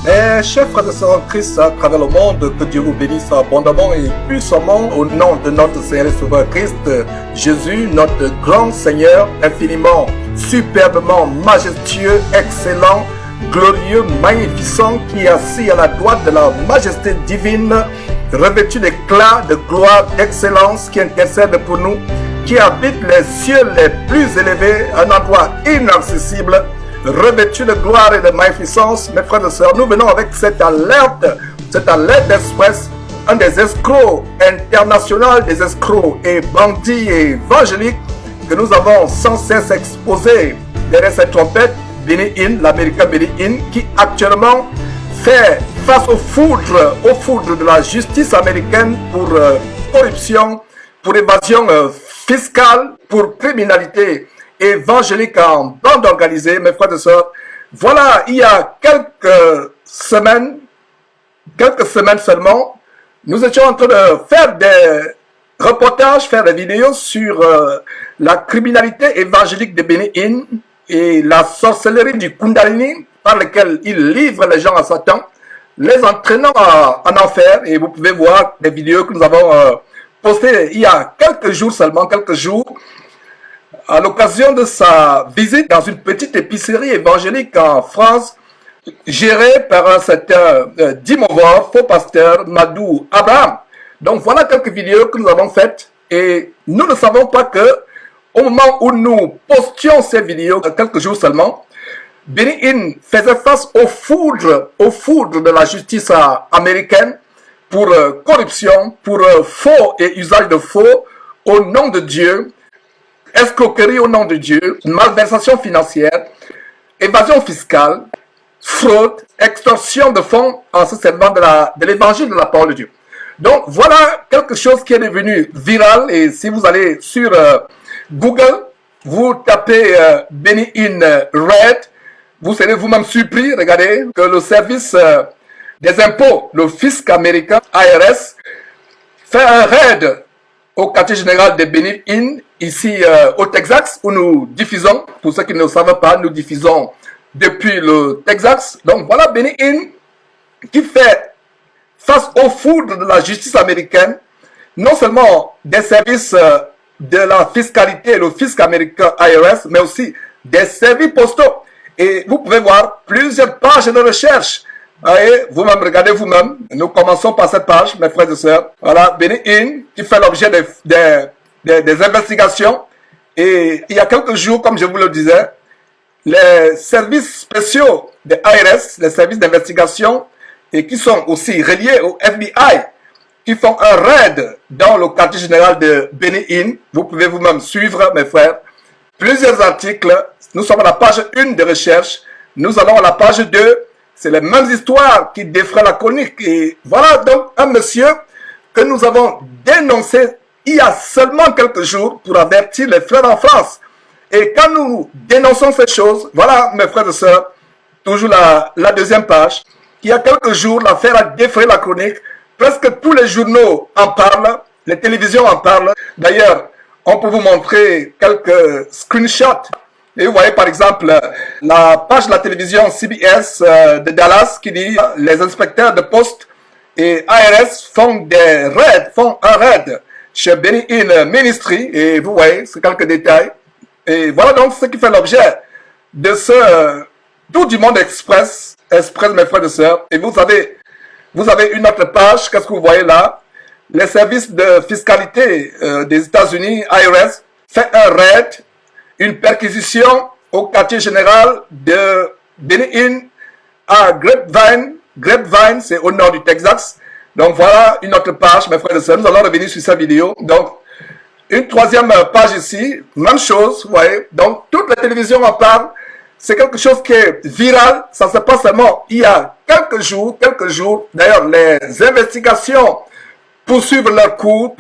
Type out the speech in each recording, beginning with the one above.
Mes chers frères et sœurs en Christ à travers le monde, que Dieu vous bénisse abondamment et puissamment au nom de notre Seigneur et Sauveur Christ Jésus, notre grand Seigneur, infiniment, superbement, majestueux, excellent, glorieux, magnificent, qui est assis à la droite de la majesté divine, revêtu d'éclat, de gloire, d'excellence, qui intercède pour nous, qui habite les cieux les plus élevés, un endroit inaccessible, revêtu de gloire et de magnificence. Mes frères et sœurs, nous venons avec cette alerte express, un des escrocs internationaux, des escrocs et bandits et évangéliques que nous avons sans cesse exposés derrière cette trompette, Benny Hinn, l'américain Benny Hinn, qui actuellement fait face aux foudres de la justice américaine pour corruption, pour évasion fiscale, pour criminalité évangélique en bande organisée. Mes frères et sœurs, voilà, il y a quelques semaines seulement, nous étions en train de faire des reportages, faire des vidéos sur la criminalité évangélique de Benny Hinn et la sorcellerie du Kundalini par laquelle il livre les gens à Satan, les entraînant en enfer. Et vous pouvez voir des vidéos que nous avons postées il y a quelques jours seulement, à l'occasion de sa visite dans une petite épicerie évangélique en France, gérée par un certain Dimowar, faux pasteur Madou Abraham. Donc voilà quelques vidéos que nous avons faites et nous ne savons pas que au moment où nous postions ces vidéos, quelques jours seulement, Benny Hinn faisait face aux foudres de la justice américaine pour corruption, pour faux et usage de faux au nom de Dieu, escroquerie au nom de Dieu, malversation financière, évasion fiscale, fraude, extorsion de fonds en se servant de l'évangile de la parole de Dieu. Donc voilà quelque chose qui est devenu viral, et si vous allez sur Google, vous tapez Benny Hinn Red, vous serez vous-même surpris. Regardez que le service des impôts, le fisc américain, IRS, fait un raid au quartier général de Benny Hinn, ici au Texas, où nous diffusons. Pour ceux qui ne le savent pas, nous diffusons depuis le Texas. Donc voilà Benny Hinn qui fait face aux foudres de la justice américaine, non seulement des services de la fiscalité, le fisc américain IRS, mais aussi des services postaux. Et vous pouvez voir plusieurs pages de recherche. Et vous-même, regardez vous-même. Nous commençons par cette page, mes frères et sœurs. Voilà, Benny Hinn qui fait l'objet des investigations. Et il y a quelques jours, comme je vous le disais, les services spéciaux de IRS, les services d'investigation, et qui sont aussi reliés au FBI, qui font un raid dans le quartier général de Benny Hinn. Vous pouvez vous-même suivre, mes frères, plusieurs articles. Nous sommes à la page 1 de recherche. Nous allons à la page 2. C'est les mêmes histoires qui défraient la chronique. Et voilà donc un monsieur que nous avons dénoncé il y a seulement quelques jours pour avertir les frères en France. Et quand nous dénonçons ces choses, voilà mes frères et sœurs, toujours la deuxième page. Il y a quelques jours, l'affaire a défrayé la chronique. Presque tous les journaux en parlent, les télévisions en parlent. D'ailleurs, on peut vous montrer quelques screenshots. Et vous voyez par exemple la page de la télévision CBS de Dallas qui dit les inspecteurs de poste et ARS font un raid chez Benny Hinn Ministry. Et vous voyez, c'est quelques détails. Et voilà donc ce qui fait l'objet de ce Tour du Monde Express, mes frères et sœurs. Et vous avez une autre page, qu'est-ce que vous voyez là? Les services de fiscalité des États-Unis, IRS, fait un raid, une perquisition au quartier général de Benny Hinn à Grapevine. Grapevine, c'est au nord du Texas. Donc voilà une autre page, mes frères et sœurs. Nous allons revenir sur cette vidéo. Donc, une troisième page ici, même chose, vous voyez. Donc, toute la télévision en parle. C'est quelque chose qui est viral. Ça se passe seulement il y a quelques jours. D'ailleurs, les investigations poursuivent leur cours.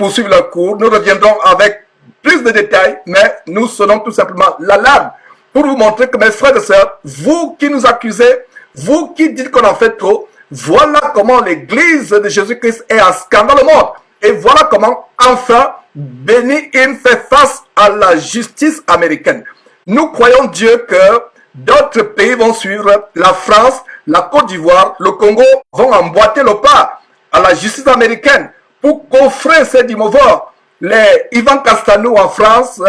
Nous reviendrons avec plus de détails, mais nous sonnons tout simplement l'alarme pour vous montrer que, mes frères et sœurs, vous qui nous accusez, vous qui dites qu'on en fait trop, voilà comment l'église de Jésus-Christ est un scandale au monde. Et voilà comment, enfin, Benny Hinn fait face à la justice américaine. Nous croyons Dieu que d'autres pays vont suivre. La France, la Côte d'Ivoire, le Congo vont emboîter le pas à la justice américaine pour coffrer ces dimorphes. Les Ivan Castanou en France,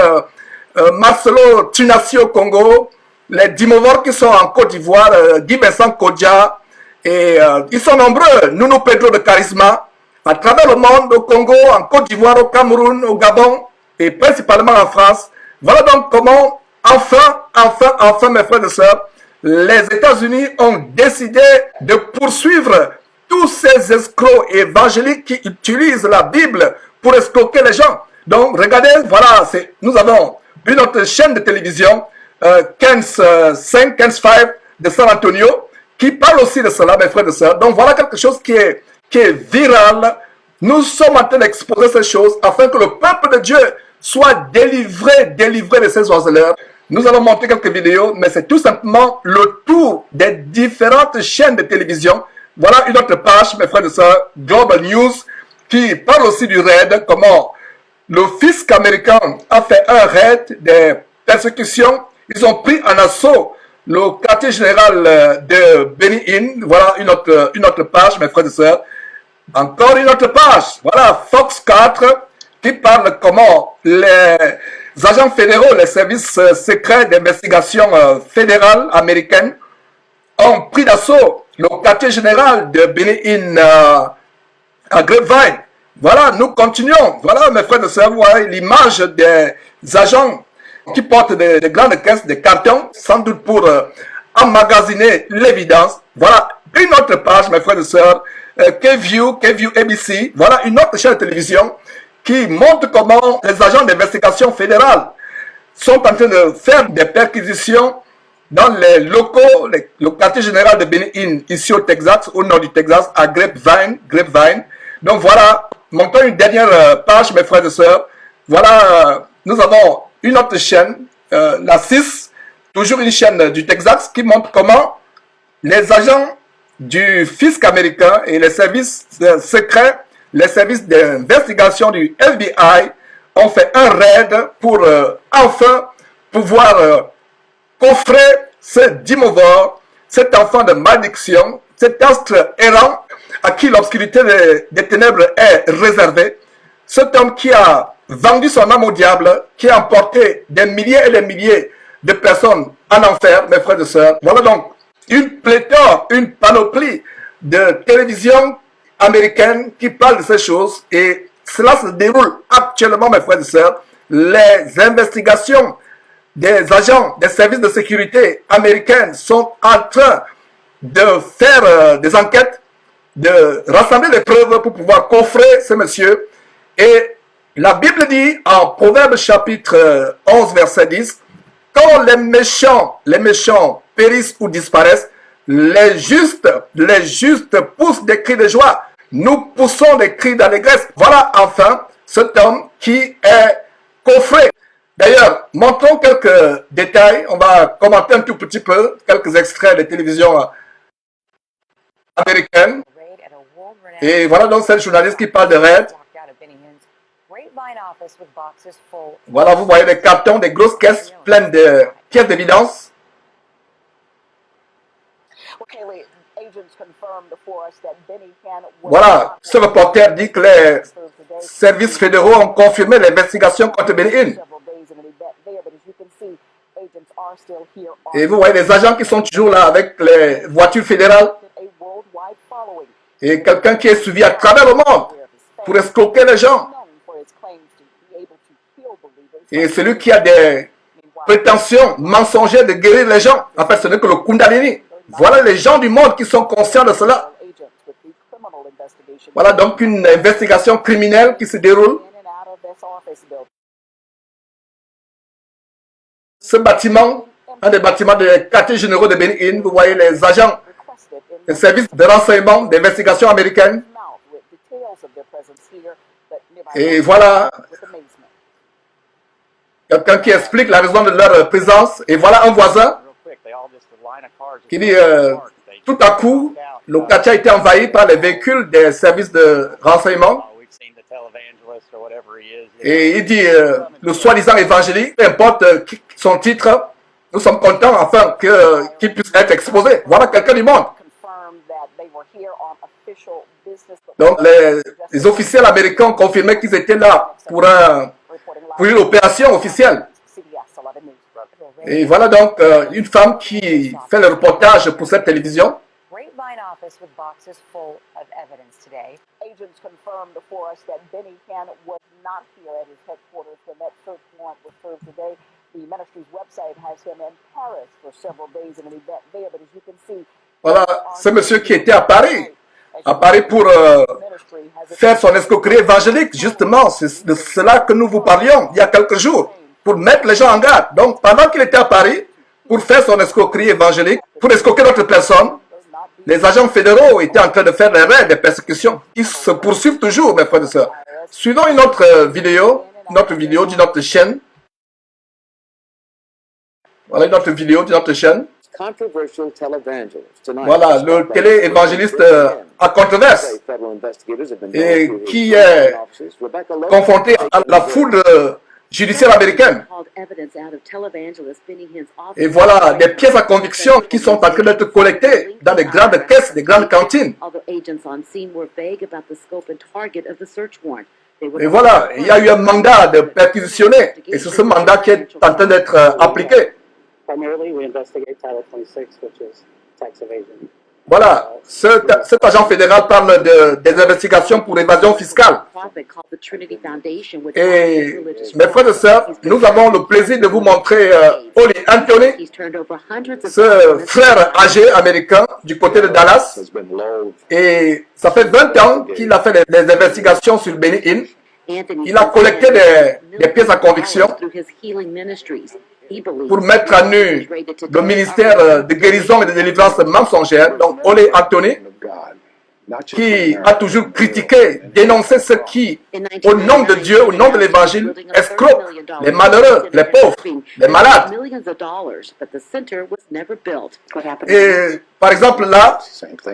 Marcelo Tunassi au Congo, les dimorphes qui sont en Côte d'Ivoire, Guy Vincent Kodja, et ils sont nombreux. Nuno Pedro de Charisma, à travers le monde, au Congo, en Côte d'Ivoire, au Cameroun, au Gabon, et principalement en France. Voilà donc comment, enfin, mes frères et sœurs, les États-Unis ont décidé de poursuivre tous ces escrocs évangéliques qui utilisent la Bible pour escroquer les gens. Donc, regardez, voilà, nous avons une autre chaîne de télévision, 15-5 de San Antonio, qui parle aussi de cela, mes frères et sœurs. Donc, voilà quelque chose qui est viral. Nous sommes en train d'exposer ces choses afin que le peuple de Dieu soit délivré de ces oiseleurs. Nous allons montrer quelques vidéos, mais c'est tout simplement le tour des différentes chaînes de télévision. Voilà une autre page, mes frères et sœurs, Global News, qui parle aussi du raid, comment le fisc américain a fait un raid des persécutions. Ils ont pris en assaut le quartier général de Benny Hinn. Voilà une autre page, mes frères et sœurs. Encore une autre page. Voilà Fox 4 qui parle comment les agents fédéraux, les services secrets d'investigation fédérales américaines ont pris d'assaut le quartier général de Benny Hinn à Grapevine. Voilà, nous continuons. Voilà, mes frères et sœurs, vous voyez l'image des agents qui portent des grandes caisses, des cartons, sans doute pour emmagasiner l'évidence. Voilà une autre page, mes frères et sœurs, KView ABC. Voilà une autre chaîne de télévision qui montre comment les agents d'investigation fédérale sont en train de faire des perquisitions dans les locaux, le quartier général de Benny Hinn, ici au Texas, au nord du Texas, à Grapevine. Donc voilà, montons une dernière page, mes frères et sœurs. Voilà, nous avons une autre chaîne, la 6, toujours une chaîne du Texas, qui montre comment les agents du fisc américain et les services secrets, les services d'investigation du FBI ont fait un raid pour enfin pouvoir coffrer ce dimorphe, cet enfant de malédiction, cet astre errant à qui l'obscurité des ténèbres est réservée, cet homme qui a vendu son âme au diable, qui a emporté des milliers et des milliers de personnes en enfer, mes frères et sœurs. Voilà donc une pléthore, une panoplie de télévision américaine qui parle de ces choses, et cela se déroule actuellement, mes frères et sœurs. Les investigations des agents des services de sécurité américains sont en train de faire des enquêtes, de rassembler les preuves pour pouvoir coffrer ces messieurs. Et la Bible dit en Proverbe chapitre 11 verset 10, quand les méchants périssent ou disparaissent, les justes poussent des cris de joie. Nous poussons des cris d'allégresse. Voilà enfin cet homme qui est coffré. D'ailleurs, montrons quelques détails. On va commenter un tout petit peu quelques extraits de télévision américaine. Et voilà donc cette journaliste qui parle de raid. Voilà, vous voyez des cartons, des grosses caisses pleines de pièces d'évidence. Voilà, ce reporter dit que les services fédéraux ont confirmé l'investigation contre Benny Hinn. Et vous voyez les agents qui sont toujours là avec les voitures fédérales. Et quelqu'un qui est suivi à travers le monde pour escroquer les gens. Et celui qui a des prétentions mensongères de guérir les gens, en fait, ce n'est que le Kundalini. Voilà les gens du monde qui sont conscients de cela. Voilà donc une investigation criminelle qui se déroule. Ce bâtiment, un des bâtiments des quartiers généraux de Benny Hinn, vous voyez les agents des services de renseignement, d'investigation américaine. Et voilà quelqu'un qui explique la raison de leur présence. Et voilà un voisin qui dit tout à coup, le quartier a été envahi par les véhicules des services de renseignement. Et il dit le soi-disant évangélique, peu importe son titre, Nous sommes contents afin qu'ils puissent être exposés. Voilà quelqu'un du monde. Donc, les officiels américains ont confirmé qu'ils étaient là pour une opération officielle. Et voilà donc une femme qui fait le reportage pour cette télévision. Grapevine office with boxes full of evidence today. Agents confirmed for us that Benny Hinn was not here at his headquarters when that search warrant was served today. The ministry's website has him in Paris for several days in an event there, but as you can see, voilà, ce monsieur qui était à Paris pour faire son escroquerie évangélique, justement, c'est de cela que nous vous parlions il y a quelques jours, pour mettre les gens en garde. Donc, pendant qu'il était à Paris, pour faire son escroquerie évangélique, pour escroquer d'autres personnes, les agents fédéraux étaient en train de faire des raids, des persécutions, qui se poursuivent toujours, mes frères et sœurs. Suivons une autre vidéo d'une autre chaîne. Voilà une autre vidéo d'une autre chaîne. Voilà, le télé-évangéliste à controverse et qui est confronté à la foule judiciaire américaine. Et voilà des pièces à conviction qui sont en train d'être collectées dans des grandes caisses, des grandes cantines. Et voilà, il y a eu un mandat de perquisitionner et c'est ce mandat qui est en train d'être appliqué. Voilà, cet agent fédéral parle des investigations pour évasion fiscale. Et mes frères et sœurs, nous avons le plaisir de vous montrer Oli Anthony, ce frère âgé américain du côté de Dallas. Et ça fait 20 ans qu'il a fait des investigations sur Benny Hinn. Il a collecté des pièces à conviction pour mettre à nu le ministère de guérison et de délivrance mensongère, donc Ole Anthony, qui a toujours critiqué, dénoncé ce qui, au nom de Dieu, au nom de l'Évangile, escroque les malheureux, les pauvres, les malades. Et par exemple là,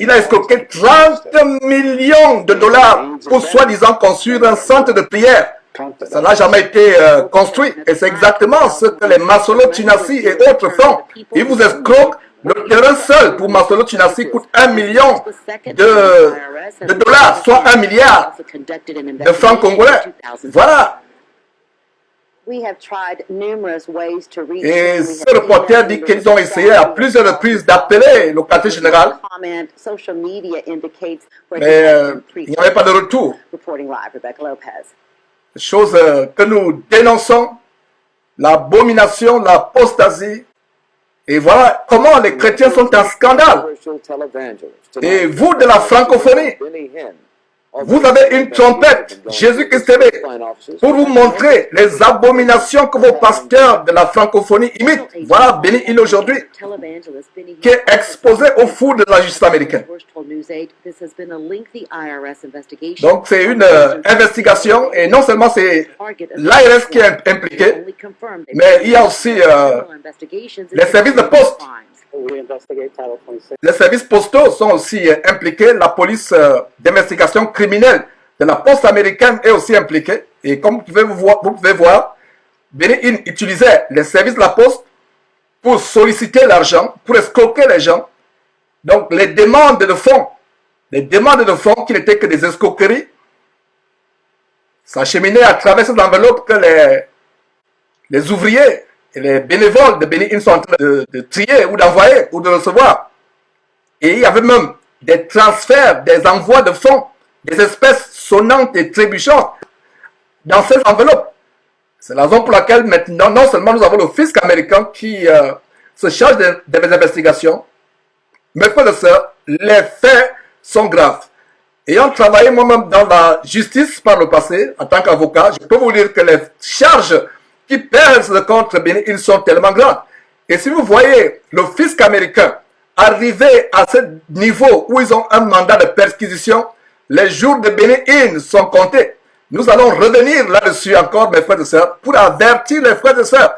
il a escroqué 30 millions de dollars pour soi-disant construire un centre de prière. Ça n'a jamais été construit. Et c'est exactement ce que les Masolo Chinasi et autres font. Ils vous escroquent. Le terrain seul pour Masolo Chinasi coûte 1 million de dollars, soit 1 milliard de francs congolais. Voilà. Et ce reporter dit qu'ils ont essayé à plusieurs reprises d'appeler le quartier général, mais il n'y avait pas de retour. Chose que nous dénonçons, l'abomination, l'apostasie. Et voilà comment les chrétiens sont un scandale. Et vous de la francophonie, vous avez une trompette, Jésus-Christ TV, pour vous montrer les abominations que vos pasteurs de la francophonie imitent. Voilà Benny Hinn aujourd'hui, qui est exposé au four de la justice américaine. Donc c'est une investigation, et non seulement c'est l'IRS qui est impliqué, mais il y a aussi les services de poste. Les services postaux sont aussi impliqués. La police d'investigation criminelle de la poste américaine est aussi impliquée. Et comme vous pouvez voir, Benny Hinn utilisait les services de la poste pour solliciter l'argent, pour escroquer les gens. Donc les demandes de fonds qui n'étaient que des escroqueries, s'acheminaient à travers ces enveloppes que les ouvriers et les bénévoles de Benny Hinn sont en train de trier ou d'envoyer ou de recevoir. Et il y avait même des transferts, des envois de fonds, des espèces sonnantes et trébuchantes dans ces enveloppes. C'est la raison pour laquelle maintenant, non seulement nous avons le fisc américain qui se charge des investigations, mais frères et sœurs, les faits sont graves. Ayant travaillé moi-même dans la justice par le passé, en tant qu'avocat, je peux vous dire que les charges qui pèsent contre Benny Hinn sont tellement grandes. Et si vous voyez le fisc américain arriver à ce niveau où ils ont un mandat de perquisition, les jours de Benny Hinn sont comptés. Nous allons revenir là-dessus encore, mes frères et sœurs, pour avertir les frères et sœurs.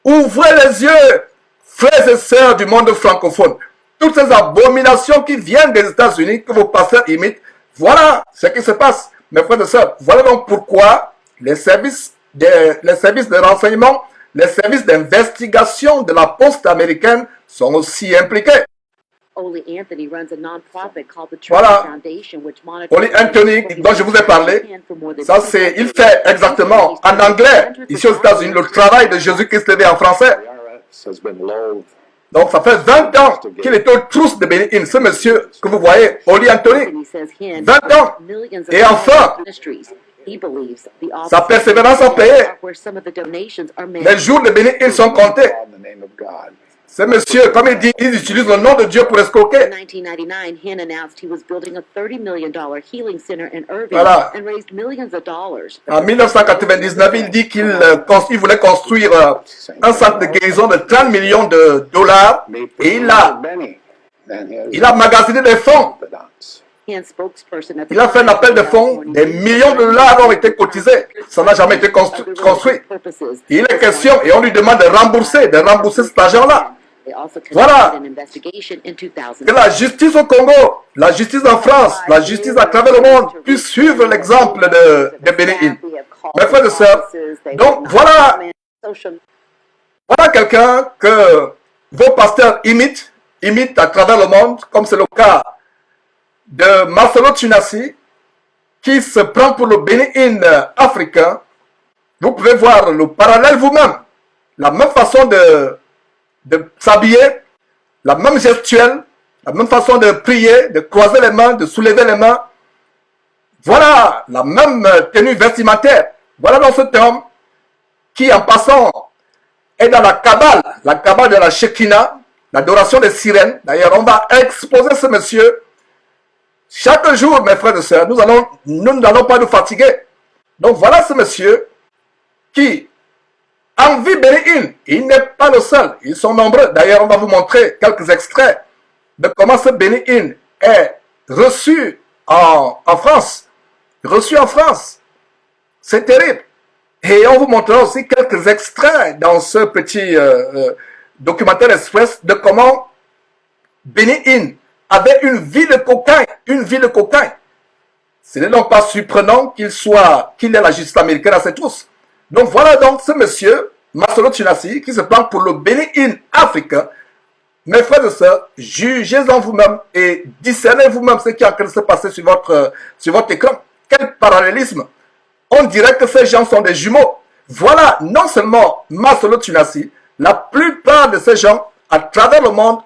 Ouvrez les yeux, frères et sœurs du monde francophone. Toutes ces abominations qui viennent des États-Unis, que vos pasteurs imitent, voilà ce qui se passe, mes frères et sœurs. Voilà donc pourquoi les services de renseignement les services d'investigation de la poste américaine sont aussi impliqués. Oli Anthony runs a non-profit called the Voilà. Trinity Foundation, which monitors Oli Anthony, dont je vous ai parlé, ça c'est, il fait exactement en anglais, ici aux États-Unis, le travail de Jésus-Christ TV en français. Donc ça fait 20 ans qu'il est aux trousses de Benny Hinn, ce monsieur que vous voyez, Oli Anthony. 20 ans. Et enfin, sa persévérance a payé. Les jours de Benny Hinn sont comptés. Ce monsieur, comme il dit, il utilise le nom de Dieu pour escroquer. In 1999, Hinn announced he was building a $30 million healing center in Irving Voilà. and raised millions of dollars. En 1999, il dit qu'il voulait construire un centre de guérison de 30 millions de dollars et il a magasiné des fonds. Hinn spokesperson at the Il a fait un appel de fonds, des millions de dollars ont été cotisés. Ça n'a jamais été construit. Il est question et on lui demande de rembourser cet argent-là. Voilà. Que la justice au Congo, la justice en France, la justice à travers le monde puisse suivre l'exemple de Benny Hinn. Mes frères et sœurs, donc voilà quelqu'un que vos pasteurs imitent à travers le monde, comme c'est le cas de Marcelo Tsunasi, qui se prend pour le Benny Hinn africain. Vous pouvez voir le parallèle vous-même. La même façon de s'habiller, la même gestuelle, la même façon de prier, de croiser les mains, de soulever les mains. Voilà la même tenue vestimentaire. Voilà donc cet homme qui, en passant, est dans la cabale de la Shekinah, l'adoration des sirènes. D'ailleurs, on va exposer ce monsieur. Chaque jour, mes frères et sœurs, nous n'allons pas nous fatiguer. Donc voilà ce monsieur qui envie Benny Hinn. Il n'est pas le seul. Ils sont nombreux. D'ailleurs, on va vous montrer quelques extraits de comment ce Benny Hinn est reçu en France. Reçu en France. C'est terrible. Et on vous montrera aussi quelques extraits dans ce petit documentaire express de comment Benny Hinn avait une vie de cocaïne. Ce n'est donc pas surprenant qu'il ait la justice américaine à ses trousses. Donc voilà donc ce monsieur, Marcelo Tsunasi, qui se prend pour le Benny Hinn africain. Mes frères et sœurs, jugez-en vous-même et discernez vous-même ce qui est en train de se passer sur votre écran. Quel parallélisme! On dirait que ces gens sont des jumeaux. Voilà non seulement Marcelo Tsunasi, la plupart de ces gens à travers le monde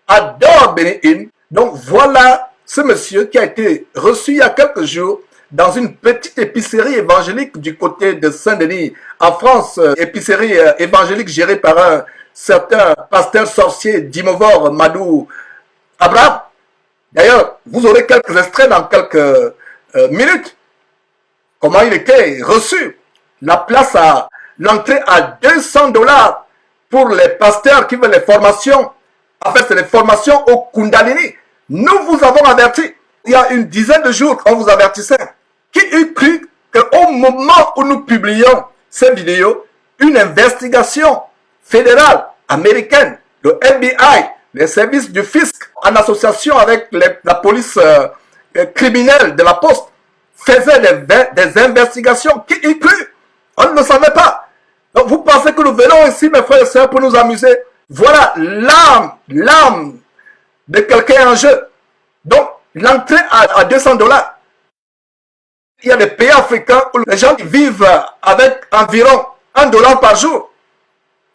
adorent Benny Hinn. Donc voilà ce monsieur qui a été reçu il y a quelques jours dans une petite épicerie évangélique du côté de Saint-Denis, en France, épicerie évangélique gérée par un certain pasteur sorcier Dimovor Madou Abraham. D'ailleurs, vous aurez quelques extraits dans quelques minutes. Comment il était reçu. La place à l'entrée à $200 pour les pasteurs qui veulent les formations. En fait, c'est les formations au Kundalini. Nous vous avons averti, il y a une dizaine de jours, on vous avertissait. Qui eût cru qu'au moment où nous publions ces vidéos, une investigation fédérale américaine, le FBI, les services du fisc, en association avec la police criminelle de la Poste, faisait des investigations. Qui eût cru? On ne le savait pas. Donc vous pensez que nous venons ici, mes frères et sœurs, pour nous amuser? Voilà l'âme de quelqu'un en jeu. Donc, l'entrée à $200. Il y a des pays africains où les gens vivent avec environ $1 par jour.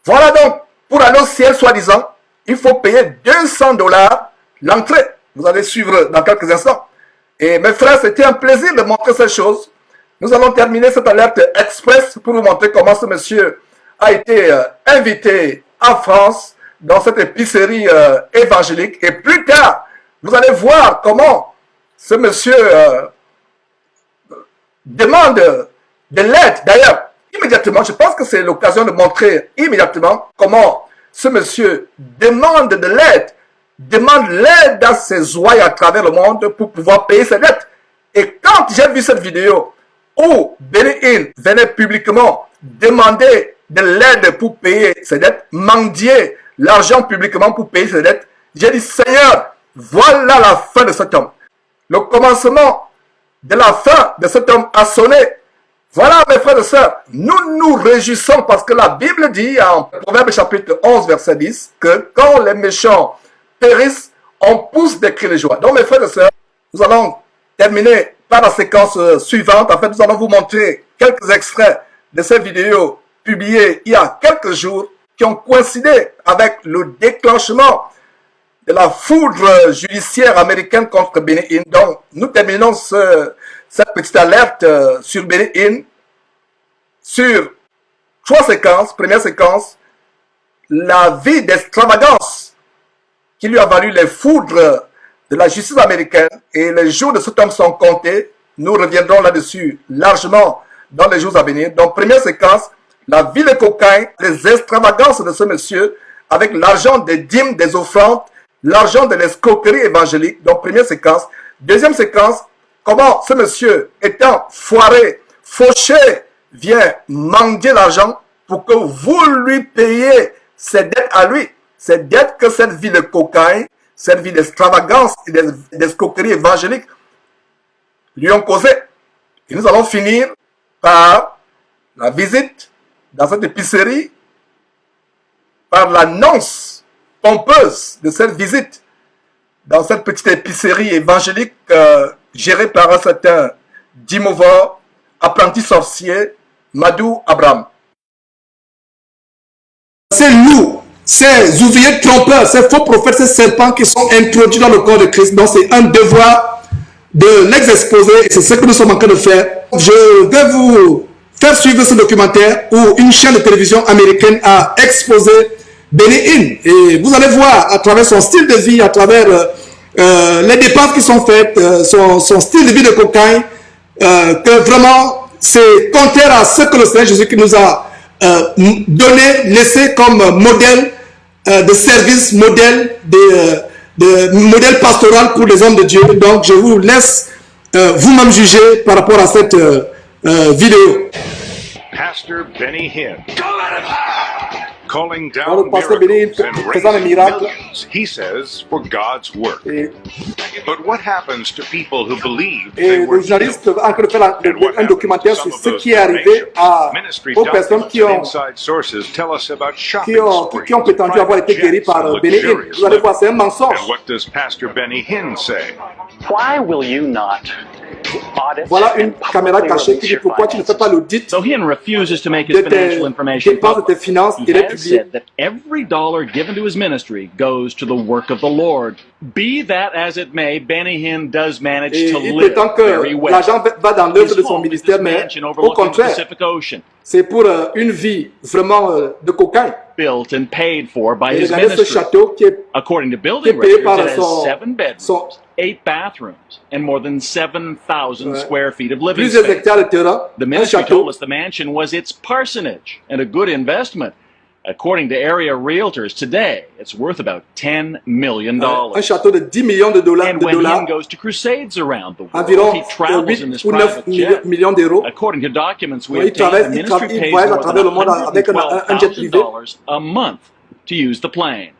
Voilà donc, pour aller au ciel, soi-disant, il faut payer $200 l'entrée. Vous allez suivre dans quelques instants. Et mes frères, c'était un plaisir de montrer ces choses. Nous allons terminer cette alerte express pour vous montrer comment ce monsieur a été invité en France dans cette épicerie évangélique. Et plus tard, vous allez voir comment ce monsieur demande de l'aide. D'ailleurs, immédiatement, je pense que c'est l'occasion de montrer immédiatement comment ce monsieur demande de l'aide, demande l'aide à ses ouailles à travers le monde pour pouvoir payer ses dettes. Et quand j'ai vu cette vidéo où Benny Hinn venait publiquement demander de l'aide pour payer ses dettes, mendier l'argent publiquement pour payer ses dettes, j'ai dit, Seigneur, voilà la fin de cet homme. Le commencement de la fin de cet homme a sonné. Voilà, mes frères et sœurs, nous nous réjouissons parce que la Bible dit en Proverbe chapitre 11, verset 10, que quand les méchants périssent, on pousse des cris de joie. Donc, mes frères et sœurs, nous allons terminer par la séquence suivante. En fait, nous allons vous montrer quelques extraits de ces vidéos publiées il y a quelques jours qui ont coïncidé avec le déclenchement de la foudre judiciaire américaine contre Benny Hinn. Donc, nous terminons cette petite alerte sur Benny Hinn sur 3 séquences. Première séquence, la vie d'extravagance qui lui a valu les foudres de la justice américaine, et les jours de cet homme sont comptés. Nous reviendrons là-dessus largement dans les jours à venir. Donc, première séquence, la vie de cocaïne, les extravagances de ce monsieur avec l'argent des dîmes, des offrandes, l'argent de l'escroquerie évangélique. Donc, première séquence. Deuxième séquence, comment ce monsieur, étant foiré, fauché, vient mendier l'argent pour que vous lui payiez ses dettes à lui. Ces dettes que cette vie de cocaïne, cette vie d'extravagance et d'escroquerie évangélique lui ont causé. Et nous allons finir par la visite dans cette épicerie, par l'annonce pompeuse de cette visite dans cette petite épicerie évangélique gérée par un certain Dimova, apprenti sorcier, Madou Abraham. C'est nous, ces ouvriers trompeurs, ces faux prophètes, ces serpents qui sont introduits dans le corps de Christ. Donc c'est un devoir de les exposer, et c'est ce que nous sommes en train de faire. Je vais vous faire suivre ce documentaire où une chaîne de télévision américaine a exposé Benny Hinn. Et vous allez voir à travers son style de vie, à travers les dépenses qui sont faites, son style de vie de cocaïne, que vraiment c'est contraire à ce que le Seigneur Jésus qui nous a donné, laissé comme modèle de service, modèle de modèle pastoral pour les hommes de Dieu. Donc je vous laisse vous-même juger par rapport à cette vidéo. Pastor Benny Hinn. Calling Alors, down le pasteur Benny Hinn miracles and faisant les raising miracles. millions, he says, for God's work. Et But what happens to people who believe they le were journaliste healed? a en train de faire And what un happens documentaire to sur some of ce those qui est arrivé donations? Ministry aux personnes documents and inside sources tell us about shopping qui ont prétendu avoir été guéries par Benny Hinn. Vous allez voir, c'est un mensonge. And what does Pastor Benny Hinn say? Why will you not audit Voilà une and caméra publicly cachée qui release dit your pourquoi tu ne fais pas finances? l'audit So Hinn refuses to make de his financial tes information dépenses de tes public. finances He et les has publier. said that every dollar given to his ministry goes to the work of the Lord. Be that as it may, Benny Hinn does manage Et to il live prétend very que well. l'argent va dans l'œuvre His de son home is ministère, this mais mansion au overlooking the contraire, Pacific Ocean, c'est pour une vie vraiment de cocaïne. built and paid for by Et his regardez ce ministry. château qui est According to qui est building payé records, par it has son, 7 bedrooms, son 8 bathrooms, and more than 7,000 square feet of living plusieurs space. hectares de terrain, The un ministry château. told us the mansion was its parsonage and a good investment. According to area realtors today, it's worth about $10 million. Un château de 10 millions de dollars, And when Hinn goes to crusades around the world, environ he travels in 8 this ou 9 private jet. millions d'euros. According to documents we Il obtained, the traverse- il ministry il pays voyage à more travers le monde than avec un jet privé. $112,000 a month to use the plane.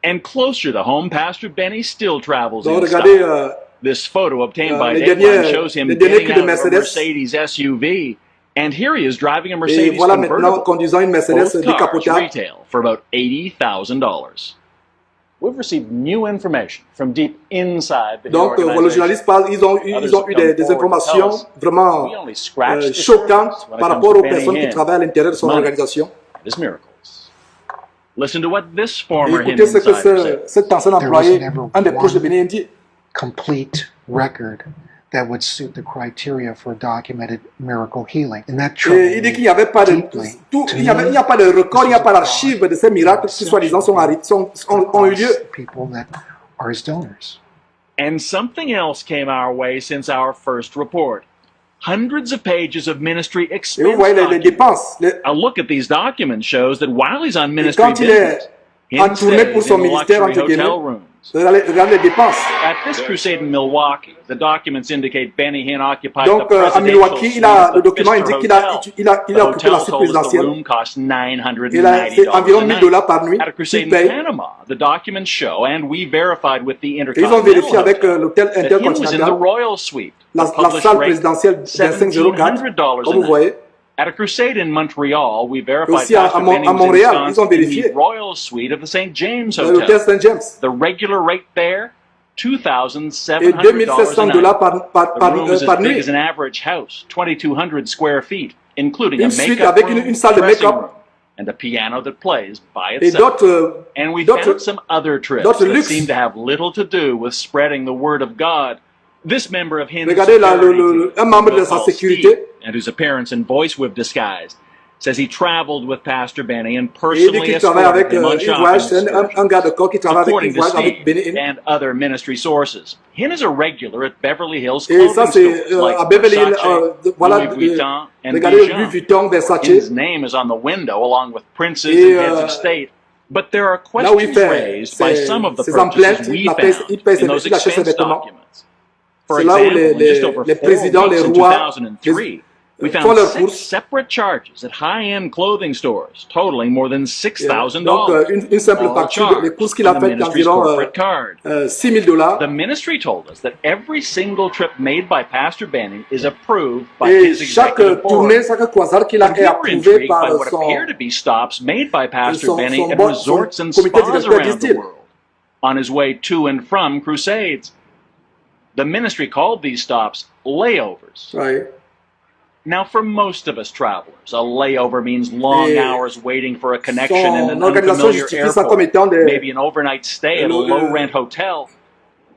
And closer to home, Pastor Benny still travels Donc in regardez style. This photo obtained by les Dateline derniers- shows him les derniers getting coups de out of a Mercedes. Mercedes SUV, and here he is driving a et Mercedes voilà maintenant convertible. conduisant une Mercedes Both cars décapotable. retail for about $80,000. We've received new information from deep inside the Donc le organization. journaliste parle, ils ont eu des informations vraiment We only scratched the choquantes surface when it par comes rapport to aux Benny personnes qui Hinn, travaillent à l'intérieur de son money, organisation. his miracles. Listen to what this Et former Hinn écoutez ce que insider said. cet ancien employé, un des proches de Benny Hinn dit. Complete record that would suit the criteria for documented miracle healing. And that Et il dit qu'il n'y avait pas de il n'y a pas de record, il n'y a pas d'archive de ces miracles qui soi-disant ont eu lieu. People that are his donors. And something else came our way since our first report. Hundreds of pages of ministry Et expense vous voyez les documents. dépenses. A look at these documents shows that while he's on Et ministry quand il est business, en Hinn tournée stays pour son in ministère, luxury entre guillemets, hotel rooms Regardez les dépenses. At this crusade in Milwaukee, the documents indicate Benny Hinn occupied Donc, the à presidential Milwaukee, suite le of the document Pfister indique qu'il Hotel. il a occupé la The suite hotel told us the présidentielle. room cost C'est $990 environ a night. $1000 par nuit At a crusade qu'il in paye. Panama, the documents show, and we verified with the Et ils ont vérifié Intercontinental avec Hotel, l'hôtel that Hinn was in the intercontinental, Royal Suite. la The published salle rate, présidentielle des 504, $1,700 comme a vous night. voyez. At a crusade in Montreal, we verified Aussi à Pastor Benny was Montréal, ensconced ils ont in the vérifié. Royal Suite of the St. James L'hôtel Hotel. St. James. The regular rate there, Et $2,700 $2700 a night. par The room is as big nuit. as an average house, 2,200 square feet, including a Une suite makeup avec room, une salle de dressing make-up. room, and a piano that plays by Et itself. d'autres And we d'autres- found some other trips d'autres that luxe. seem to have little to do with spreading the word of God. This member of Hinn's Regardez là, security team, un membre de we'll sa call sécurité. Steve, and whose appearance and voice we've disguised, says he traveled with Pastor Benny and Et il dit personally qu'il travaille escorted avec him on Yves shopping Voyage, c'est excursions. un gars de corps qui travaille avec According Yves to Voyage, avec Steve Benny Hinn. and other ministry sources, Hinn is a regular at Beverly Hills Et clothing ça, c'est stores like à Beverly Hills, Versace, voilà, Louis Vuitton, and regardez Louis Bijan. Vuitton, Versace. Hinn's name is on the window along with princes Et, and heads of state. But there are là où il questions fait raised by some of the ses empleintes, purchases we il paye found ses in those il achète ses expense vêtements. documents. For C'est là où example, in just over les 4 présidents, weeks les in rois, 2003, we font found leurs 6 courses. separate charges at high-end clothing stores, totaling more than $6,000. Donc, une simple all facture, charged les courses qu'il a from the faites ministry's d'environ corporate card. $6000. The ministry told us that every single trip made by Pastor Benny is approved by Et his chaque executive board. tournée, chaque croisade qu'il a But est we were approuvé intrigued by par what son, appear to be stops made by Pastor son- Benny son at bon- resorts son and comité spas directeur around the disent-ils. world on his way to and from crusades. The ministry called these stops layovers. Ouais. Now, for most of us travelers, a layover means long Et hours waiting for a connection in an son organisation unfamiliar justifie ça comme airport, étant des, maybe an overnight stay at a le- low-rent hotel.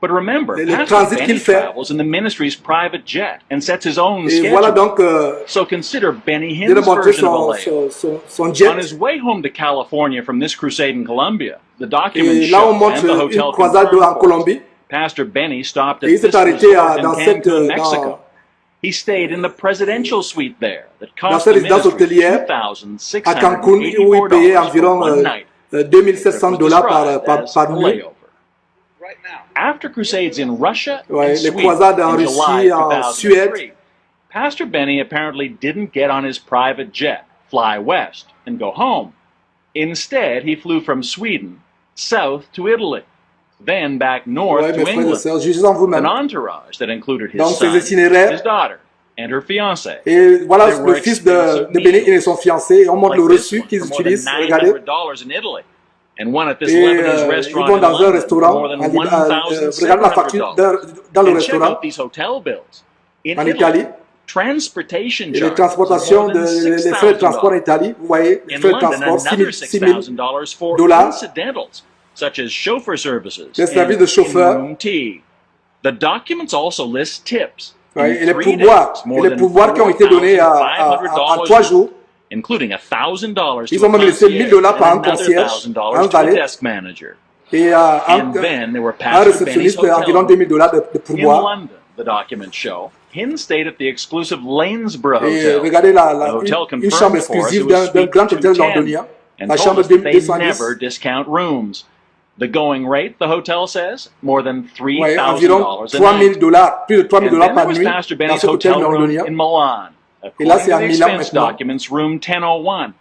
But remember, le Pastor transit Benny qu'il fait. travels in the ministry's private jet and sets his own et voilà schedule. donc, So consider Benny de le Hinn's montrer version of a layover. son On jet. his way home to California from this crusade in Colombia, the documents Et là, on show montre and the hotel une croisade confirmed en for us, Colombie. Pastor Benny stopped at Et il this s'est arrêté resort in dans cette, Cancun, Mexico. dans He stayed in the presidential suite there that dans cost cette the résidence ministry hôtelière à Cancun, où il payait $2,684 for environ one night. $2700 par As a nuit. layover. After crusades in Russia Ouais, and les Sweden croisades en in July Russie, en 2003, Suède. Pastor Benny apparently didn't get on his private jet, fly west, and go home. Instead, he flew from Sweden south to Italy, then back north Ouais, to mes frères et England. sœurs, jugez en An vous-même. entourage that included his Donc, son, ses itinéraires. his daughter, and her fiancée. Et voilà They were le fils expensive de Benny et son fiancé. Et on montre like le this reçu one qu'ils for more than utilisent. Regardez. $900 in Italy, and one at this Et Lebanese ils restaurant vont in dans un London for restaurant. more than Regardez la facture $1,700. dans le And check restaurant out these hotel bills. In en Italy, Italie. transportation Et les charges transportations, more than les frais de transport en $6,000. Italie. Vous voyez, les In frais de London, transport, another $6 000. $6,000 for dollars. incidentals, such as chauffeur services Les services de and chauffeur. in-room tea. The documents also list tips. Ouais, In et les 3 pourboires. days, Et more les than pourboires qui ont été donnés à $4,500 3 jours. including $1,000 Ils to ont même a laissé concierge $1,000 par un and another concierge, un $1,000 to a valet. desk manager. Et And then there were un Pastor Benny's réceptionniste environ hotel. $2,000 de In pourboire. London, the documents show, Hinn stayed at the exclusive Lanesborough Et Hotel. regardez The hotel une chambre confirmed for us exclusive it was d'un suite grand hôtel 210 londonien. and La told chambre us that they 210. never discount rooms. The going rate, the hotel says, more than Ouais, $3,000 environ a night. $3,000, plus de $3,000 And then there par was nuit Pastor dans Benny's cet hôtel hotel room londonien. in Milan. Et là, According c'est to à the Milan expense maintenant. documents, room 1001.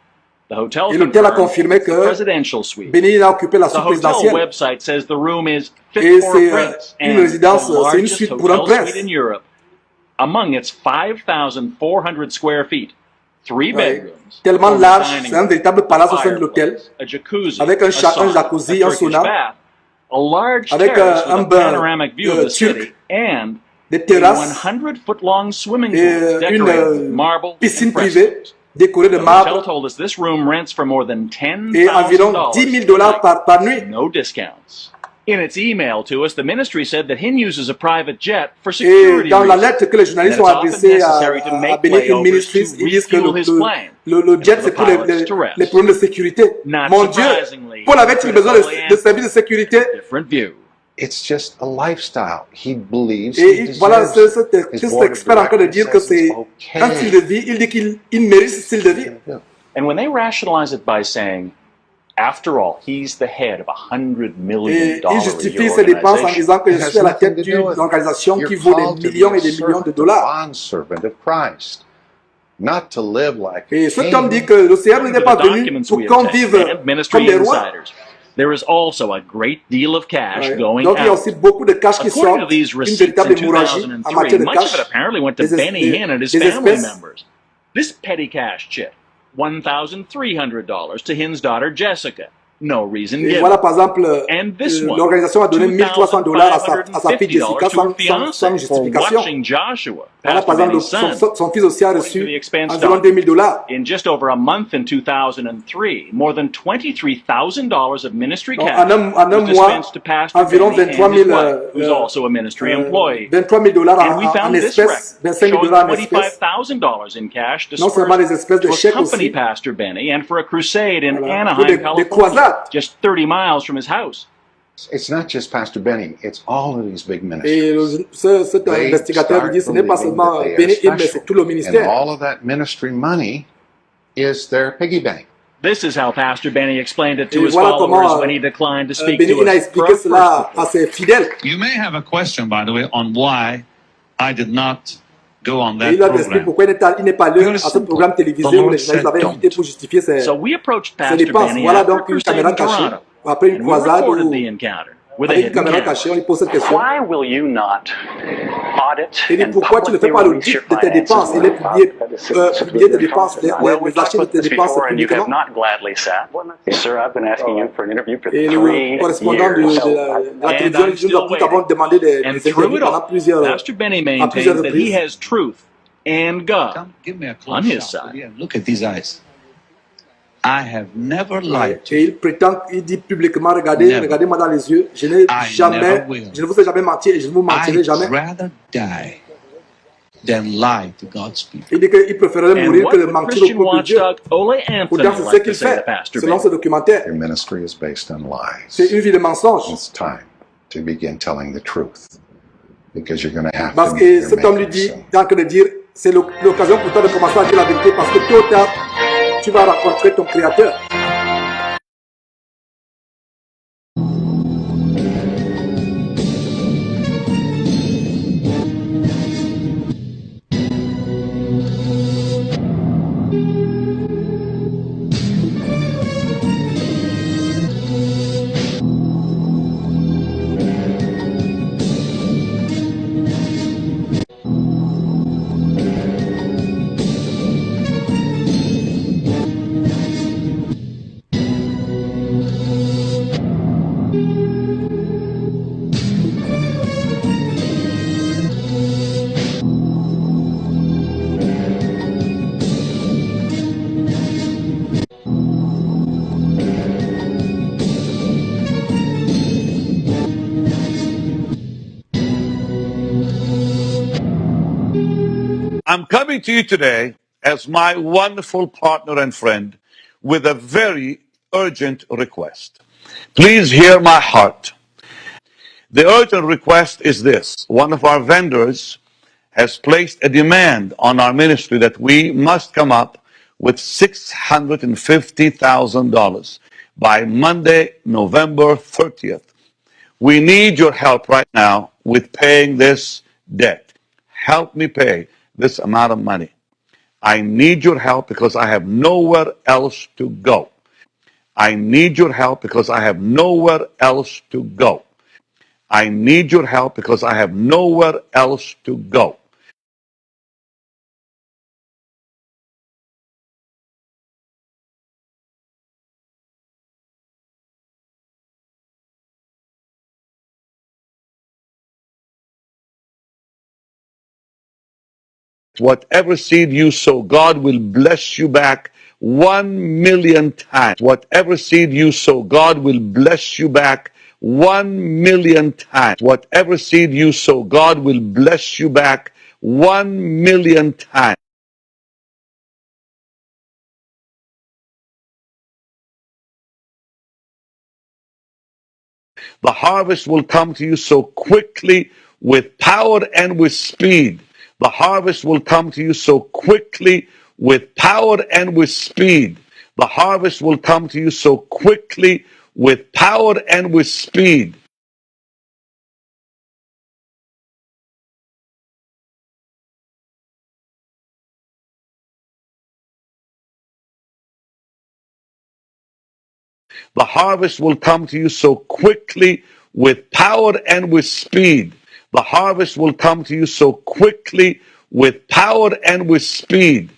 The hotel Et l'hôtel a confirmed confirmé it's the que presidential suite. Benny a occupé la The suite hotel présidentielle. website says the room is Et fit for c'est a prince une and résidence, the c'est une largest suite pour un hotel prince. suite in Europe. Among its 5,400 square feet, 3 Ouais. bedrooms, Tellement a large, dining c'est un room, véritable palace au sein de l'hôtel. fireplace, a jacuzzi, Avec un sauna, jacuzzi, a un Turkish sauna. bath, a large Avec terrace un with a bain, panoramic view of the turc. city, and Des a terrasses 100-foot-long swimming pool et decorated with une marble piscine and privée frescoes. décorée de The hotel marbre told us this room rents for more than et environ $10,000 $10,000 par nuit. no discounts. In its email to us, the ministry said that Hinn uses a private jet for Et security dans la reasons. lettre que les journalistes ont adressée à Benny Hinn Ministries, ils disent que le jet, c'est pour les problèmes de sécurité. Not Mon Dieu, surprisingly, Paul avait-il besoin de services de sécurité? Different view. It's just a lifestyle. He believes he Et voilà, deserves cet it. His cet board of expert en train de dire que directors says c'est un it's style de vie. Il dit qu'il mérite ce style de vie. okay. And when they rationalize it by saying, After all, he's the head of $100 million Et il a justifie year ses dépenses en organization. disant que It je has suis à la nothing tête to d'une do with it. organisation You're qui vaut called des to be millions a et des millions de servant, a dollars. bondservant of Christ, not to live like Et a cet homme dit king. que le Seigneur According n'est to pas the venu documents pour we qu'on obtained vive and comme ministry des rois. insiders, there is also a great deal of cash Ouais. going Donc il y a out. aussi beaucoup de cash qui According to sortent, these une receipts véritable in hémorragie en 2003, matière de much of it cash, apparently went to Benny Hinn and his des family espèces. members. This petty cash check, $1,300 to Hinn's daughter Jessica. No reason Et given. voilà par exemple, And this one, l'organisation a donné $1,300 à sa fille Jessica $2,550 to her sans fiancé for justification. watching Joshua, Voilà Pastor par exemple, Benny's son. son fils aussi a According to the reçu expense environ document, $2,000. in just over a month in 2003, more than $23,000 of ministry Donc, cash en un was mois, dispensed to Pastor environ Benny 23 and his 000 wife, who's also a ministry employee. $23,000 And we en found this espèces, record 25 000 showing dollars en espèces. $25,000 in cash Non seulement des espèces dispersed de to chèques accompany aussi, Pastor Benny and for a crusade in voilà, Anaheim, des California, croisades. just 30 miles from his house. It's not just Pastor Benny, it's all of these big Et ministries. cet They investigateur start dit ce n'est pas believing seulement that they are Benny Hinn, mais special. c'est tout le And ministère. all of that ministry money is their piggy bank. This is how Pastor Benny explained it to Et his voilà followers comment when he declined to speak Benny to Hinn a us. For expliqué our first cela à report. ses fidèles. You may have a question, by the way, on why I did not go on Et that il a expliqué program. pourquoi il n'est pas allé à ce programme télévisé où les journalistes l'avaient invité pour justifier ses So we approached ses Pastor dépenses. Benny Voilà after a donc une crusade caméra in cachée. Toronto, Après une and we croisade recorded où, the encounter with a avec une hidden caméra camera. cachée, on lui pose cette question. Why will you not audit Il dit and pourquoi tu ne fais publicly pas release l'audit your de tes finances? dépenses et les publier tes dépenses, Well, we les talked archives de about tes this dépenses before, and you have publiquement. not gladly sat. Sir, I've been asking you for an interview for Et 3 le correspondant de years. la And télévision I'm nous still avons waiting. demandé des And through interviews it pendant all, plusieurs Pastor Benny à plusieurs maintains that he reprises. has truth and God Come, give me a on close his shot. side. Yeah, look at these eyes. I have never lied to Et you. il prétend, il dit publiquement, Never. regardez-moi dans les yeux, je n'ai I jamais, never will. je ne vous ai jamais menti et je ne vous mentirai I'd jamais. rather die than lie to God's people. Il dit qu'il préférerait And mourir what que de would mentir au Christian peuple de Dieu. watchdog Ole Pourtant, Anthony c'est ce like to qu'il say to fait, Pastor selon Benny? ce documentaire. Your ministry is based on lies. C'est une vie de mensonges. It's time to begin telling the truth because you're going to have Parce to que meet your cet homme lui maker dit, soon. tant que de dire, c'est l'occasion pour toi de commencer à dire la vérité parce que tôt ou tard, tu vas rencontrer ton Créateur. I'm coming to you today as my wonderful partner and friend with a very urgent request. Please hear my heart. The urgent request is this. One of our vendors has placed a demand on our ministry that we must come up with $650,000 by Monday, November 30th. We need your help right now with paying this debt. Help me pay this amount of money. I need your help because I have nowhere else to go. I need your help because I have nowhere else to go. I need your help because I have nowhere else to go. Whatever seed you sow, God will bless you back 1,000,000 times. Whatever seed you sow, God will bless you back 1,000,000 times. Whatever seed you sow, God will bless you back 1,000,000 times. The harvest will come to you so quickly with power and with speed. The harvest will come to you so quickly with power and with speed. The harvest will come to you so quickly with power and with speed. The harvest will come to you so quickly with power and with speed. The harvest will come to you so quickly with power and with speed.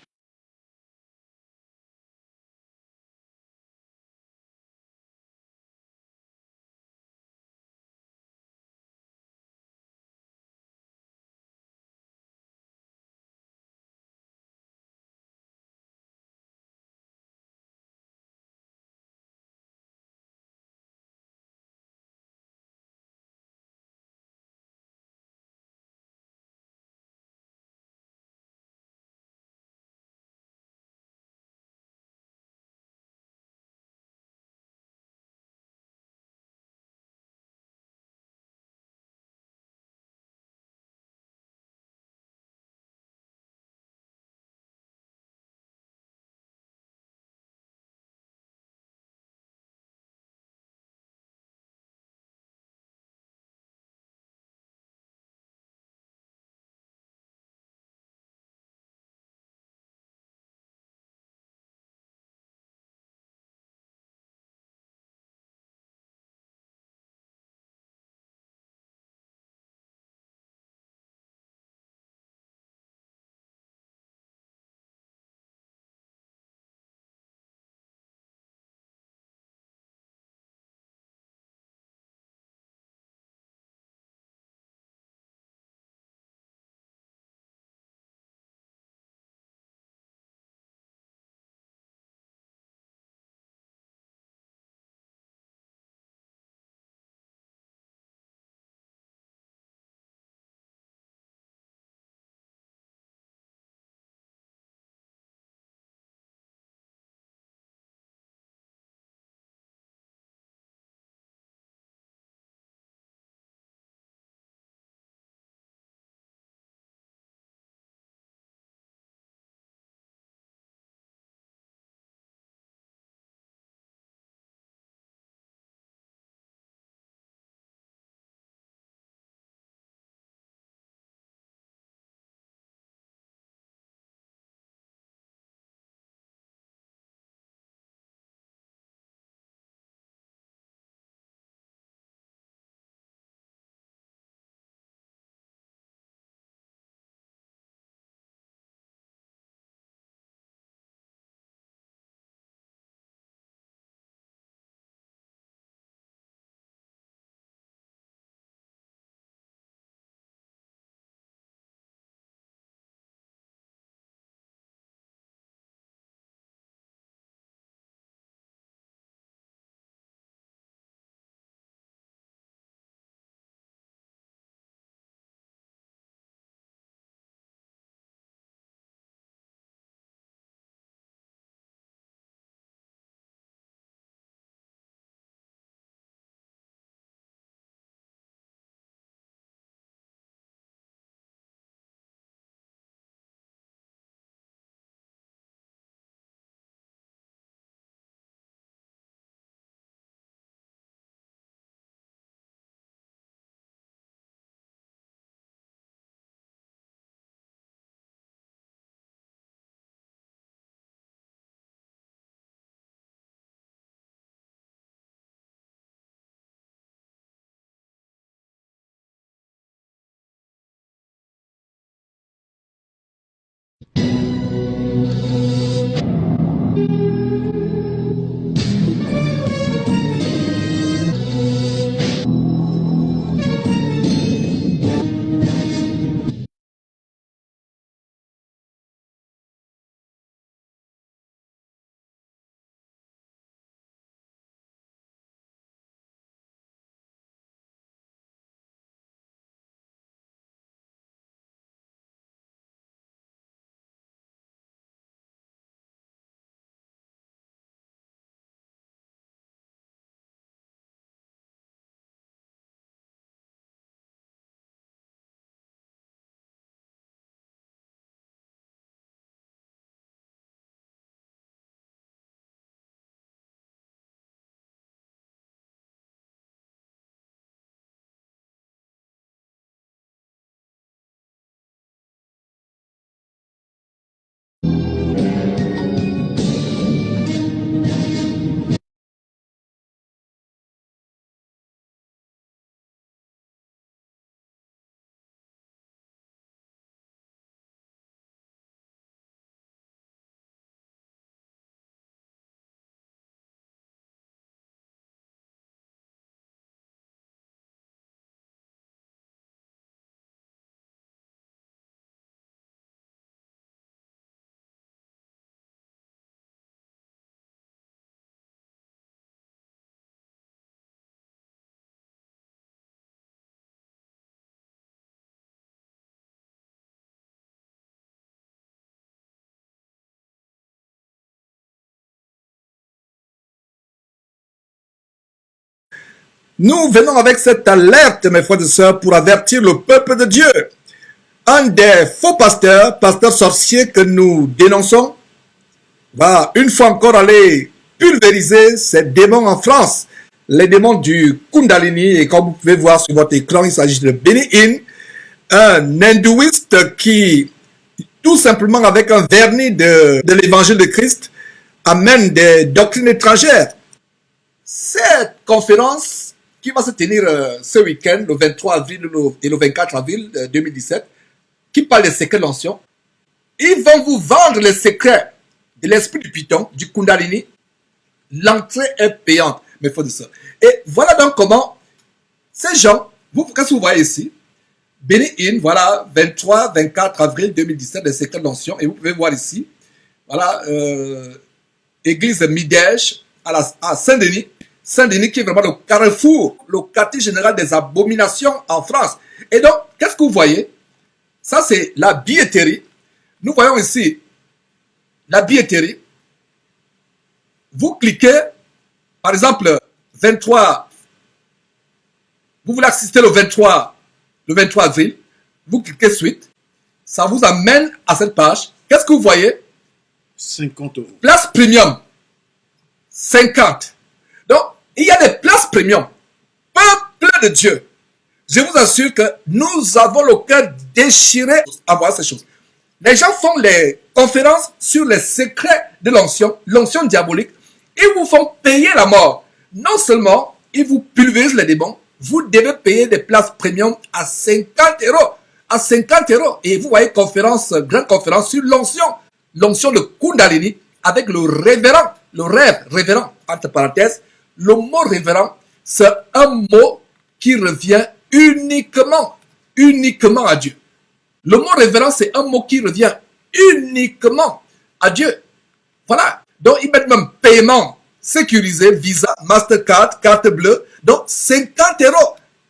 Nous venons avec cette alerte, mes frères et sœurs, pour avertir le peuple de Dieu. Un des faux pasteurs, pasteurs sorciers que nous dénonçons, va une fois encore aller pulvériser ces démons en France. Les démons du Kundalini, et comme vous pouvez voir sur votre écran, il s'agit de Benny Hinn, un hindouiste qui, tout simplement avec un vernis de l'évangile de Christ, amène des doctrines étrangères. Cette conférence qui va se tenir ce week-end, le 23 avril et le 24 avril 2017, qui parle des secrets de l'onction, ils vont vous vendre les secrets de l'esprit du Python, du Kundalini. L'entrée est payante, mes frères et sœurs. Et voilà donc comment ces gens, qu'est-ce que vous voyez ici? Benny Hinn, voilà, 23, 24 avril 2017, les secrets de l'onction. Et vous pouvez voir ici, voilà, église Midège à Saint-Denis. Saint-Denis qui est vraiment le carrefour, le quartier général des abominations en France. Et donc, qu'est-ce que vous voyez? Ça, c'est la billetterie. Nous voyons ici la billetterie. Vous cliquez, par exemple, 23, vous voulez assister le 23 avril, vous cliquez suite, ça vous amène à cette page. Qu'est-ce que vous voyez? 50 €. Place premium, 50. Donc, il y a des places premium. Peuple de Dieu. Je vous assure que nous avons le cœur déchiré à voir ces choses. Les gens font les conférences sur les secrets de l'onction diabolique. Ils vous font payer la mort. Non seulement ils vous pulvérisent les démons, vous devez payer des places premium à 50 €. À 50 €. Et vous voyez grande conférence sur l'onction de Kundalini avec le révérend, entre parenthèses. Le mot révérend, c'est un mot qui revient uniquement à Dieu. Le mot révérend, c'est un mot qui revient uniquement à Dieu. Voilà. Donc, ils mettent même paiement sécurisé, Visa, Mastercard, carte bleue. Donc, 50 €,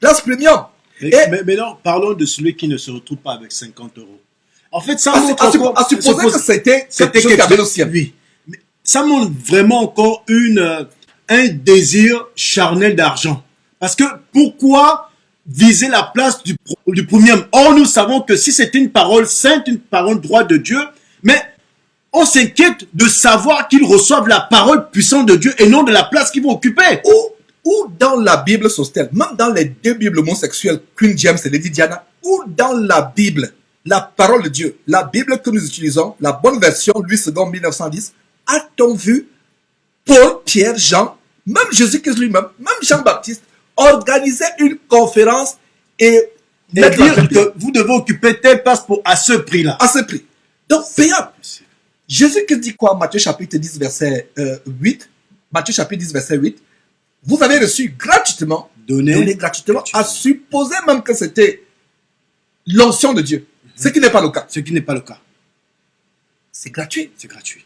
place premium. Mais non, parlons de celui qui ne se retrouve pas avec 50 €. En fait, ça montre à supposer que c'était quelque chose qui avait le ciel. Oui. Mais ça montre vraiment encore un désir charnel d'argent. Parce que pourquoi viser la place du premium? Or, nous savons que si c'est une parole sainte, une parole droite de Dieu, mais on s'inquiète de savoir qu'ils reçoivent la parole puissante de Dieu et non de la place qu'ils vont occuper. Ou dans la Bible Sostel, même dans les deux Bibles homosexuelles, Queen James et Lady Diana, ou dans la Bible, la parole de Dieu, la Bible que nous utilisons, la bonne version, Louis II 1910, a-t-on vu Paul, Pierre, Jean, même Jésus-Christ lui-même, même Jean-Baptiste, organiser une conférence et dire que vous devez occuper telle place à ce prix-là. À ce prix. Donc, payable. Jésus-Christ dit quoi? Matthieu chapitre 10, verset 8. Matthieu chapitre 10, verset 8. Vous avez reçu gratuitement, donné gratuitement, à supposer même que c'était l'onction de Dieu. Ce qui n'est pas le cas. Ce qui n'est pas le cas. C'est gratuit. C'est gratuit.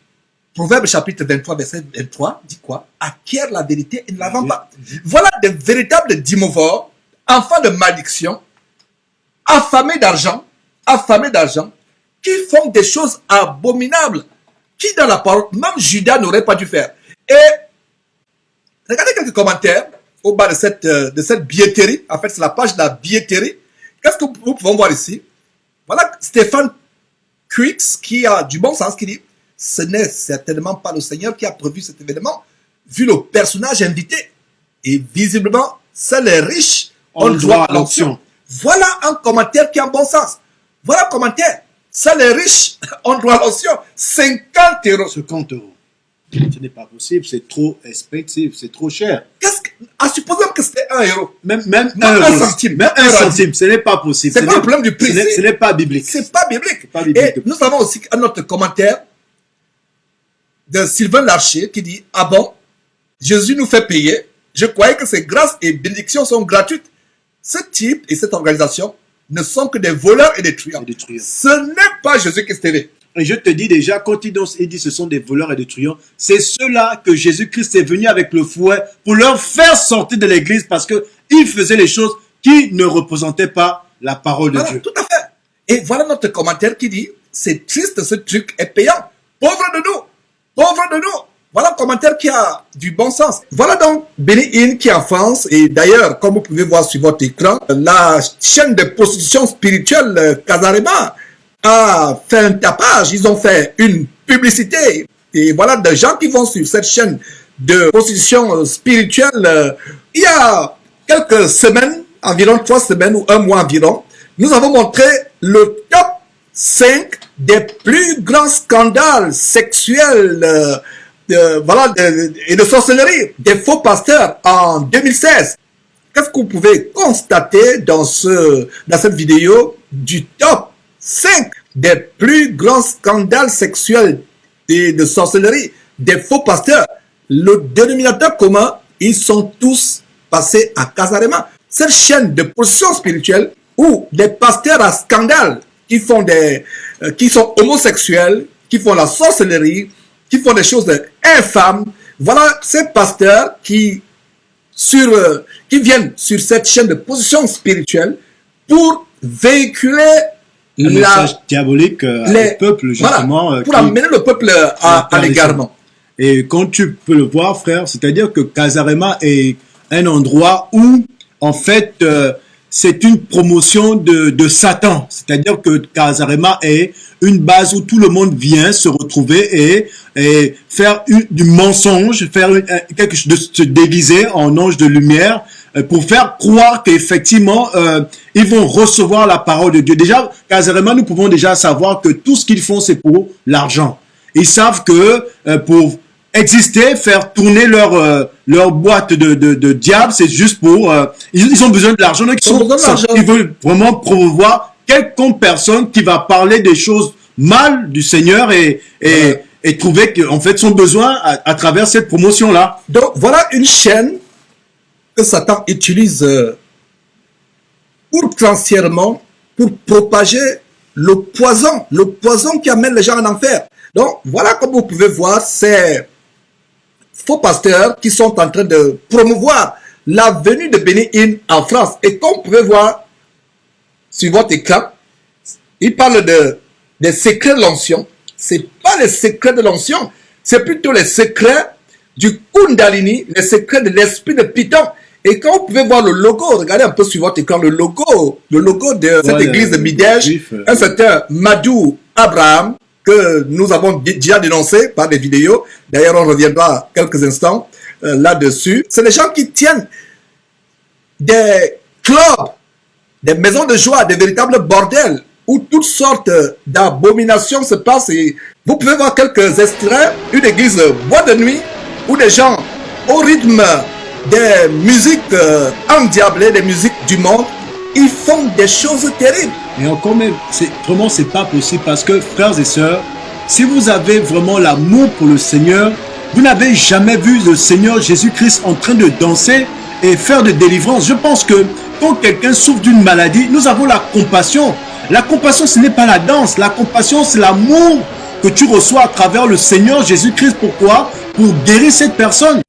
Proverbe chapitre 23, verset 23 dit quoi? Acquiert la vérité et ne la vend pas. Voilà des véritables dimorphes, enfants de malédiction, affamés d'argent, qui font des choses abominables, qui dans la parole, même Judas n'aurait pas dû faire. Et regardez quelques commentaires au bas de cette billetterie. En fait, c'est la page de la billetterie. Qu'est-ce que nous pouvons voir ici? Voilà Stéphane Quix qui a du bon sens, qui dit ce n'est certainement pas le Seigneur qui a prévu cet événement, vu le personnage invité. Et visiblement, seuls les riches ont le droit à l'onction. Voilà un commentaire qui a un bon sens. Voilà un commentaire. Seuls les riches ont le droit à l'onction. 50 €. 50 €. Ce n'est pas possible, c'est trop expensive, c'est trop cher. À supposer que c'était 1 €. Même un centime. Même un centime, ce n'est pas possible. C'est pas le problème du prix. Ce n'est pas biblique. C'est pas biblique. Et nous avons aussi un autre commentaire de Sylvain Larcher qui dit « Ah bon, Jésus nous fait payer. Je croyais que ses grâces et bénédictions sont gratuites. Ce type et cette organisation ne sont que des voleurs et des truands. Ce n'est pas Jésus-Christ TV. » Et je te dis déjà, quand il dit ce sont des voleurs et des truands, c'est ceux-là que Jésus-Christ est venu avec le fouet pour leur faire sortir de l'église parce qu'ils faisaient les choses qui ne représentaient pas la parole de Dieu. Tout à fait. Et voilà notre commentaire qui dit, c'est triste, ce truc est payant. Pauvre de nous. Pauvre de nous. Voilà un commentaire qui a du bon sens. Voilà donc Benny Hinn qui est en France. Et d'ailleurs, comme vous pouvez voir sur votre écran, la chaîne de prostitution spirituelle Casarema a fait un tapage. Ils ont fait une publicité. Et voilà des gens qui vont sur cette chaîne de prostitution spirituelle. Il y a quelques semaines, environ 3 semaines ou 1 mois environ, nous avons montré le top 5 des plus grands scandales sexuels et de sorcellerie des faux pasteurs en 2016. Qu'est-ce que vous pouvez constater dans cette vidéo du top 5 des plus grands scandales sexuels et de sorcellerie des faux pasteurs? Le dénominateur commun, ils sont tous passés à Casarema. Cette chaîne de position spirituelle où des pasteurs à scandale qui sont homosexuels, qui font la sorcellerie, qui font des choses infâmes. Voilà ces pasteurs qui viennent sur cette chaîne de position spirituelle pour véhiculer un message diabolique au peuple, justement. Voilà, pour amener le peuple à l'égarement. Et comme tu peux le voir, frère, c'est-à-dire que Casarema est un endroit où, en fait, c'est une promotion de Satan. C'est-à-dire que Casarema est une base où tout le monde vient se retrouver et faire du mensonge, quelque chose de se déguiser en ange de lumière pour faire croire qu'effectivement, ils vont recevoir la parole de Dieu. Déjà, Casarema, nous pouvons déjà savoir que tout ce qu'ils font, c'est pour l'argent. Ils savent que pour exister, faire tourner leur boîte de diable, c'est juste pour... ils ont besoin de l'argent. Ils veulent vraiment promouvoir quelconque personne qui va parler des choses mal du Seigneur et trouver qu'en fait son besoin à travers cette promotion-là. Donc voilà une chaîne que Satan utilise outrancièrement pour propager le poison qui amène les gens en enfer. Donc voilà, comme vous pouvez voir, ces faux pasteurs qui sont en train de promouvoir la venue de Benny Hinn en France. Et comme vous pouvez voir sur votre écran, il parle des secrets de l'onction. C'est pas les secrets de l'onction, c'est plutôt les secrets du Kundalini, les secrets de l'esprit de Python. Et quand vous pouvez voir le logo, regardez un peu sur votre écran le logo de cette église de Midège, un certain Madou Abraham, que nous avons déjà dénoncé par des vidéos. D'ailleurs, on reviendra quelques instants là-dessus. C'est les gens qui tiennent des clubs, des maisons de joie, des véritables bordels, où toutes sortes d'abominations se passent. Et vous pouvez voir quelques extraits, une église boîte de nuit, où des gens, au rythme des musiques endiablées, des musiques du monde, ils font des choses terribles. Et encore même, c'est pas possible parce que, frères et sœurs, si vous avez vraiment l'amour pour le Seigneur, vous n'avez jamais vu le Seigneur Jésus-Christ en train de danser et faire de délivrance. Je pense que quand quelqu'un souffre d'une maladie, nous avons la compassion. La compassion, ce n'est pas la danse. La compassion, c'est l'amour que tu reçois à travers le Seigneur Jésus-Christ. Pourquoi? Pour guérir cette personne.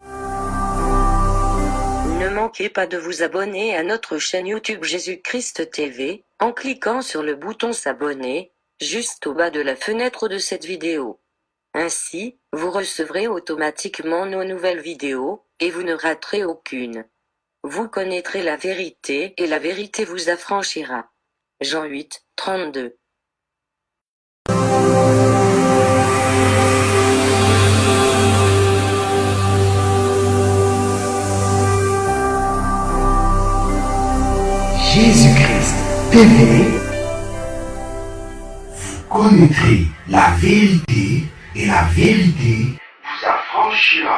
Ne manquez pas de vous abonner à notre chaîne YouTube Jésus-Christ TV, en cliquant sur le bouton s'abonner, juste au bas de la fenêtre de cette vidéo. Ainsi, vous recevrez automatiquement nos nouvelles vidéos, et vous ne raterez aucune. Vous connaîtrez la vérité, et la vérité vous affranchira. Jean 8, 32. Jésus-Christ TV, vous connaîtrez la vérité et la vérité vous affranchira.